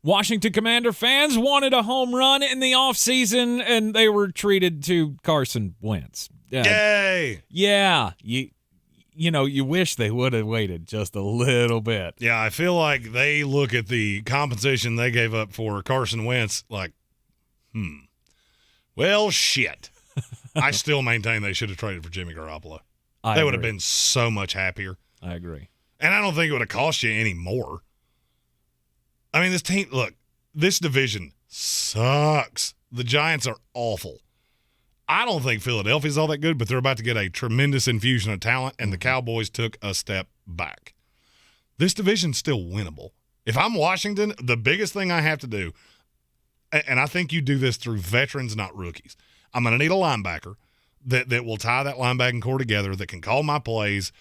Washington Commander fans wanted a home run in the offseason, and they were treated to Carson Wentz. Yay! Yeah. You wish they would have waited just a little bit. Yeah, I feel like they look at the compensation they gave up for Carson Wentz like, well, shit. I still maintain they should have traded for Jimmy Garoppolo. They would have been so much happier. I agree. And I don't think it would have cost you any more. I mean, this division sucks. The Giants are awful. I don't think Philadelphia's all that good, but they're about to get a tremendous infusion of talent, and the Cowboys took a step back. This division's still winnable. If I'm Washington, the biggest thing I have to do, and I think you do this through veterans, not rookies, I'm going to need a linebacker that will tie that linebacking core together, that can call my plays,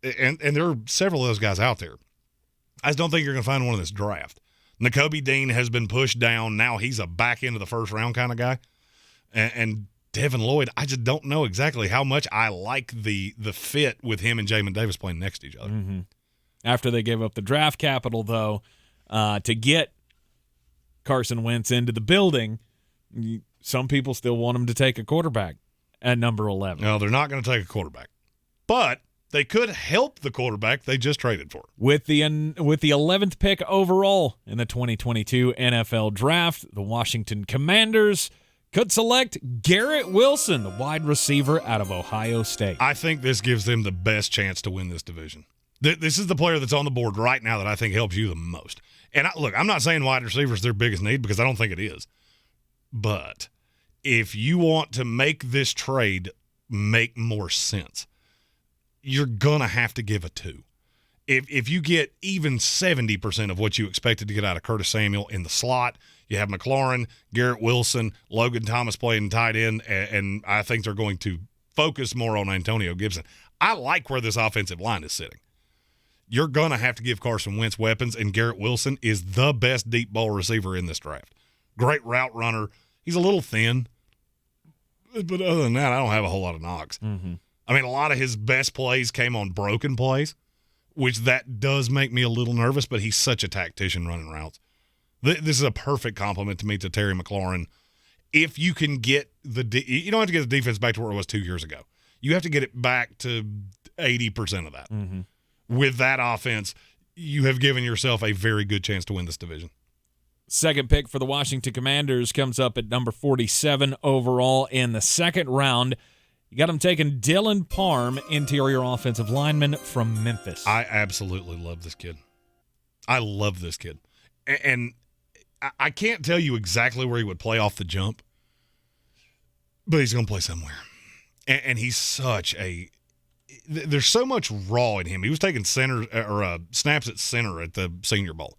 and there are several of those guys out there. I just don't think you're going to find one in this draft. Nakobe Dean has been pushed down. Now he's a back end of the first round kind of guy. And Devin Lloyd, I just don't know exactly how much I like the fit with him and Jamin Davis playing next to each other. Mm-hmm. After they gave up the draft capital, though, to get Carson Wentz into the building, some people still want him to take a quarterback at number 11. No, they're not going to take a quarterback. But they could help the quarterback they just traded for. With the 11th pick overall in the 2022 NFL Draft, the Washington Commanders could select Garrett Wilson, the wide receiver out of Ohio State. I think this gives them the best chance to win this division. This is the player that's on the board right now that I think helps you the most. And I'm not saying wide receiver is their biggest need, because I don't think it is. But if you want to make this trade make more sense, you're going to have to give a 2. If you get even 70% of what you expected to get out of Curtis Samuel in the slot, you have McLaurin, Garrett Wilson, Logan Thomas playing tight end, and I think they're going to focus more on Antonio Gibson. I like where this offensive line is sitting. You're going to have to give Carson Wentz weapons, and Garrett Wilson is the best deep ball receiver in this draft. Great route runner. He's a little thin, but other than that, I don't have a whole lot of knocks. Mm-hmm. I mean, a lot of his best plays came on broken plays, which that does make me a little nervous, but he's such a tactician running routes. This is a perfect compliment to me to Terry McLaurin. If you can get you don't have to get the defense back to where it was 2 years ago. You have to get it back to 80% of that. Mm-hmm. With that offense, you have given yourself a very good chance to win this division. Second pick for the Washington Commanders comes up at number 47 overall in the second round. You got him taking Dylan Parham, interior offensive lineman from Memphis. I absolutely love this kid. I love this kid. And I can't tell you exactly where he would play off the jump, but he's going to play somewhere. And he's such a – there's so much raw in him. He was taking snaps at center at the Senior Bowl.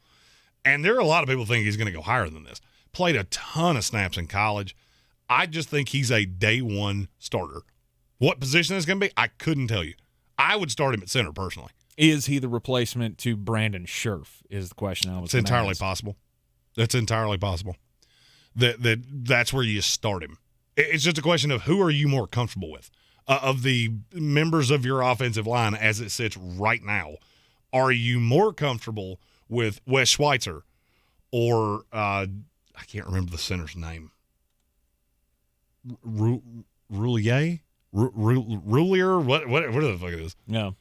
And there are a lot of people think he's going to go higher than this. Played a ton of snaps in college. I just think he's a day one starter. What position it's going to be, I couldn't tell you. I would start him at center personally. Is he the replacement to Brandon Scherff is the question I was It's entirely possible. That's entirely possible. That's where you start him. It's just a question of who are you more comfortable with. Of the members of your offensive line as it sits right now, are you more comfortable with Wes Schweitzer or I can't remember the center's name. Roulier? Roulier? What the fuck it is? Yeah.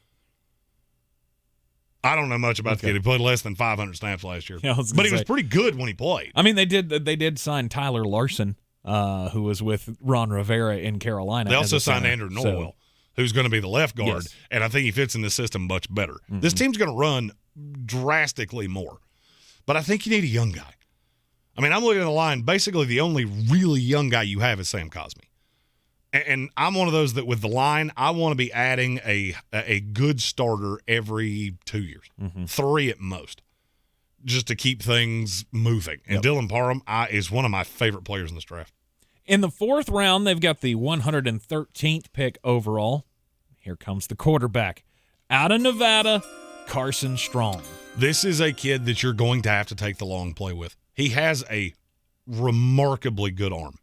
I don't know much about the kid. He played less than 500 snaps last year. Yeah, but he was pretty good when he played. I mean, they did sign Tyler Larson, who was with Ron Rivera in Carolina. They also signed Andrew Norwell, who's going to be the left guard, yes. And I think he fits in this system much better. Mm-hmm. This team's going to run drastically more, but I think you need a young guy. I mean, I'm looking at the line. Basically, the only really young guy you have is Sam Cosmi. And I'm one of those that with the line, I want to be adding a good starter every 2 years, 3 at most, just to keep things moving. And Dylan Parham is one of my favorite players in this draft. In the fourth round, they've got the 113th pick overall. Here comes the quarterback. Out of Nevada, Carson Strong. This is a kid that you're going to have to take the long play with. He has a remarkably good arm.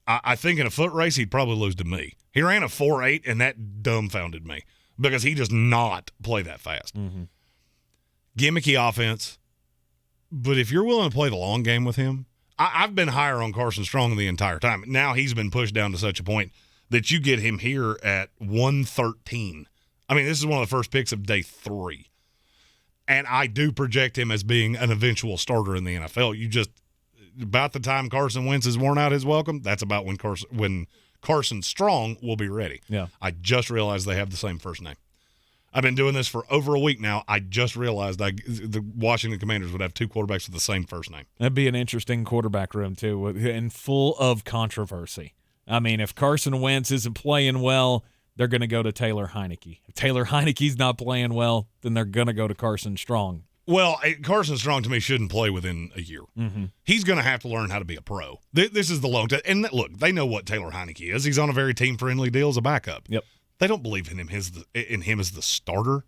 I think in a foot race, he'd probably lose to me. He ran a 4.8, and that dumbfounded me because he does not play that fast. Mm-hmm. Gimmicky offense, But if you're willing to play the long game with him, I've been higher on Carson Strong the entire time. Now he's been pushed down to such a point that you get him here at 113. I mean, this is one of the first picks of day 3. And I do project him as being an eventual starter in the NFL. You just, about the time Carson Wentz has worn out his welcome, that's about when Carson Strong will be ready. Yeah. I just realized they have the same first name. I've been doing this for over a week now. I just realized the Washington Commanders would have 2 quarterbacks with the same first name. That'd be an interesting quarterback room, too, and full of controversy. I mean, if Carson Wentz isn't playing well, they're going to go to Taylor Heineke. If Taylor Heineke's not playing well, then they're going to go to Carson Strong. Well, Carson Strong, to me, shouldn't play within a year. Mm-hmm. He's going to have to learn how to be a pro. This is the long term. And look, they know what Taylor Heineke is. He's on a very team-friendly deal as a backup. Yep. They don't believe in him as the starter.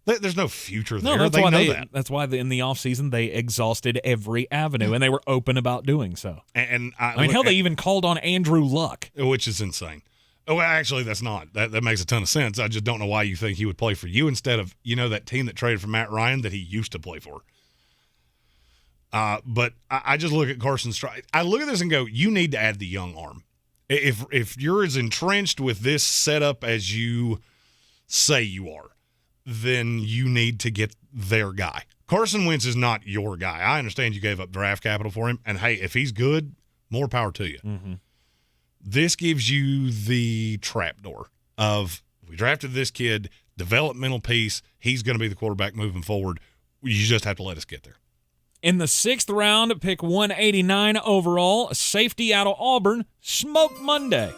There's no future there. No, they know that. That's why in the offseason they exhausted every avenue, and they were open about doing so. And I mean, they even called on Andrew Luck. Which is insane. Oh, actually, that's not. That makes a ton of sense. I just don't know why you think he would play for you instead of, that team that traded for Matt Ryan that he used to play for. But I just look at Carson Strong. I look at this and go, you need to add the young arm. If you're as entrenched with this setup as you say you are, then you need to get their guy. Carson Wentz is not your guy. I understand you gave up draft capital for him, and hey, if he's good, more power to you. Mm-hmm. This gives you the trapdoor of, we drafted this kid, developmental piece, he's going to be the quarterback moving forward. You just have to let us get there. In the 6th round, pick 189 overall, a safety out of Auburn, Smoke Monday.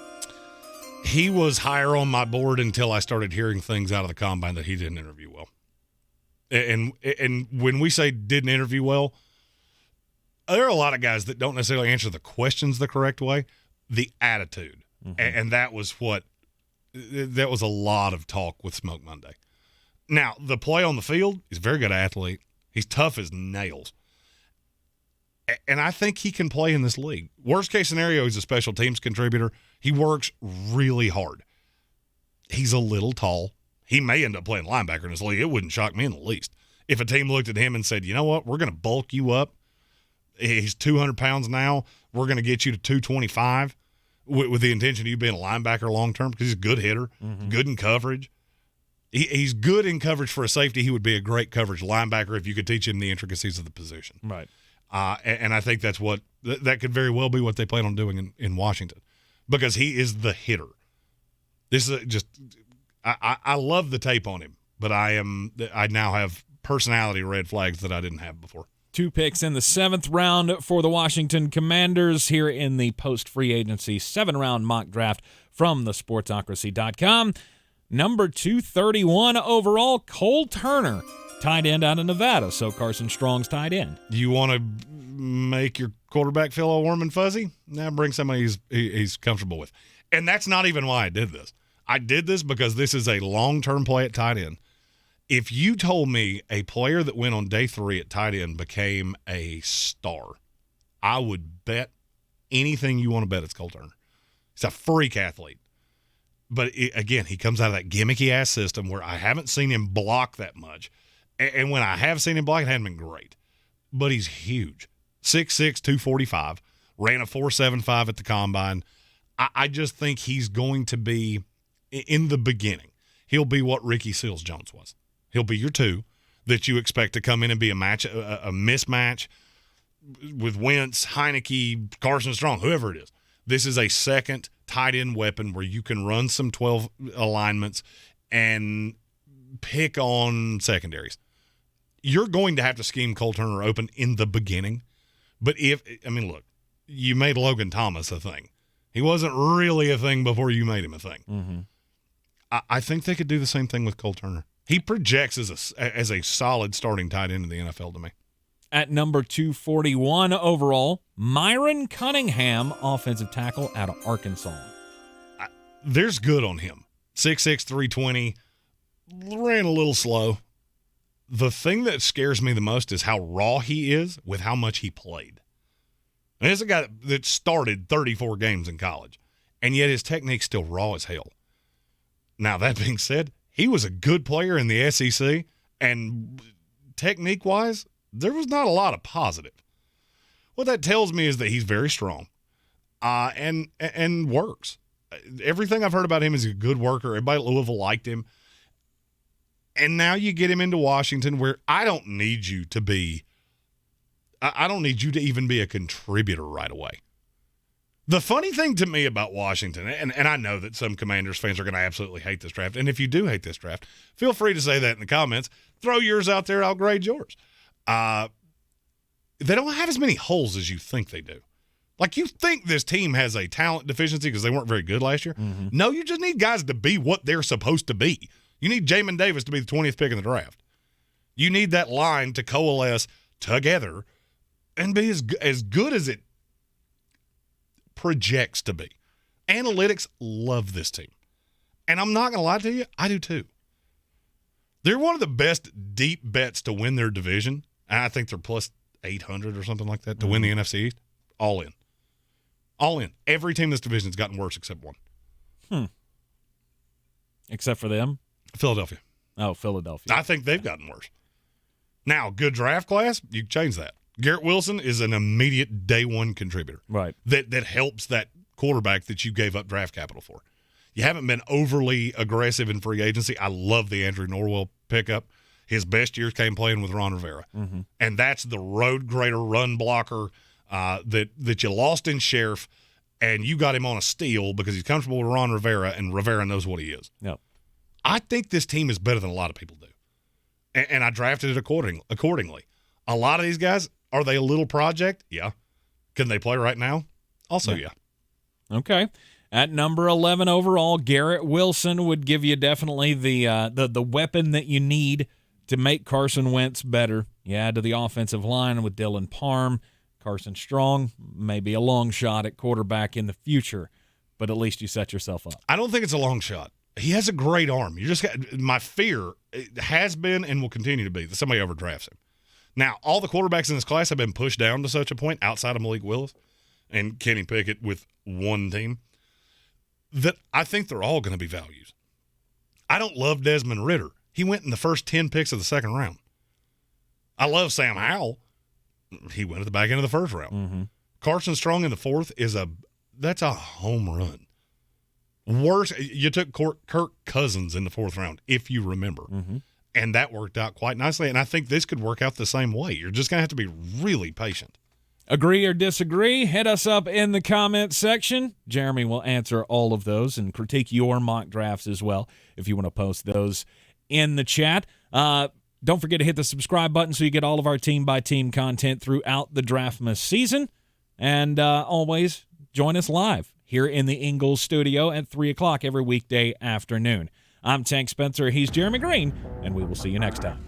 He was higher on my board until I started hearing things out of the combine that he didn't interview well. And when we say didn't interview well, there are a lot of guys that don't necessarily answer the questions the correct way. The attitude. Mm-hmm. And that was a lot of talk with Smoke Monday. Now, the play on the field, he's a very good athlete. He's tough as nails. And I think he can play in this league. Worst case scenario, he's a special teams contributor. He works really hard. He's a little tall. He may end up playing linebacker in this league. It wouldn't shock me in the least. If a team looked at him and said, you know what, we're going to bulk you up. He's 200 pounds now. We're going to get you to 225 with the intention of you being a linebacker long-term because he's a good hitter, good in coverage. He's good in coverage for a safety. He would be a great coverage linebacker if you could teach him the intricacies of the position. Right. And I think that's that could very well be what they plan on doing in Washington because he is the hitter. This is just I love the tape on him, but I now have personality red flags that I didn't have before. 2 picks in the 7th round for the Washington Commanders here in the post-free agency 7-round mock draft from the Sportsocracy.com. Number 231 overall, Cole Turner, tight end out of Nevada, so Carson Strong's tight end. You want to make your quarterback feel all warm and fuzzy? Now bring somebody he's comfortable with. And that's not even why I did this. I did this because this is a long-term play at tight end. If you told me a player that went on day 3 at tight end became a star, I would bet anything you want to bet it's Cole Turner. He's a freak athlete. But, again, he comes out of that gimmicky-ass system where I haven't seen him block that much. And when I have seen him block, it hasn't been great. But he's huge. 6'6", 245, ran a 4.75 at the combine. I just think he's going to be, in the beginning, he'll be what Ricky Seals-Jones was. He'll be your 2 that you expect to come in and be a mismatch with Wentz, Heineke, Carson Strong, whoever it is. This is a second tight end weapon where you can run some 12 alignments and pick on secondaries. You're going to have to scheme Cole Turner open in the beginning. But look, you made Logan Thomas a thing. He wasn't really a thing before you made him a thing. Mm-hmm. I think they could do the same thing with Cole Turner. He projects as a solid starting tight end in the NFL to me. At number 241 overall, Myron Cunningham, offensive tackle out of Arkansas. There's good on him. 6'6", 320, ran a little slow. The thing that scares me the most is how raw he is with how much he played. And this is a guy that started 34 games in college, and yet his technique's still raw as hell. Now, that being said, he was a good player in the SEC, and technique-wise, there was not a lot of positive. What that tells me is that he's very strong and works. Everything I've heard about him is a good worker. Everybody at Louisville liked him. And now you get him into Washington where I don't need you to even be a contributor right away. The funny thing to me about Washington, and I know that some Commanders fans are going to absolutely hate this draft, and if you do hate this draft, feel free to say that in the comments. Throw yours out there, I'll grade yours. They don't have as many holes as you think they do. Like, you think this team has a talent deficiency because they weren't very good last year. Mm-hmm. No, you just need guys to be what they're supposed to be. You need Jamin Davis to be the 20th pick in the draft. You need that line to coalesce together and be as good as it projects to be. Analytics love this team. And I'm not going to lie to you, I do too. They're one of the best deep bets to win their division. And I think they're plus 800 or something like that to win the NFC East. All in. All in. Every team in this division has gotten worse except one. Except for them? Philadelphia. Oh, Philadelphia. I think they've gotten worse. Now, good draft class, you can change that. Garrett Wilson is an immediate day one contributor. Right. That helps that quarterback that you gave up draft capital for. You haven't been overly aggressive in free agency. I love the Andrew Norwell pickup. His best years came playing with Ron Rivera. Mm-hmm. And that's the road grader, run blocker that you lost in Scherff, and you got him on a steal because he's comfortable with Ron Rivera, and Rivera knows what he is. Yep. I think this team is better than a lot of people do. And I drafted it accordingly. A lot of these guys, are they a little project? Yeah. Can they play right now? Also, yeah. Okay. At number 11 overall, Garrett Wilson would give you definitely the weapon that you need to make Carson Wentz better. You add to the offensive line with Dylan Parham, Carson Strong, maybe a long shot at quarterback in the future, but at least you set yourself up. I don't think it's a long shot. He has a great arm. My fear has been and will continue to be that somebody overdrafts him. Now, all the quarterbacks in this class have been pushed down to such a point outside of Malik Willis and Kenny Pickett with one team that I think they're all going to be values. I don't love Desmond Ridder. He went in the first 10 picks of the second round. I love Sam Howell. He went at the back end of the first round. Mm-hmm. Carson Strong in the fourth that's a home run. Worse, you took Kirk Cousins in the fourth round, if you remember. Mm-hmm. And that worked out quite nicely. And I think this could work out the same way. You're just going to have to be really patient. Agree or disagree? Hit us up in the comments section. Jeremy will answer all of those and critique your mock drafts as well if you want to post those in the chat. Don't forget to hit the subscribe button so you get all of our team-by-team content throughout the Draftmas season. And always join us live here in the Ingles studio at 3 o'clock every weekday afternoon. I'm Tank Spencer. He's Jeremy Greene, and we will see you next time.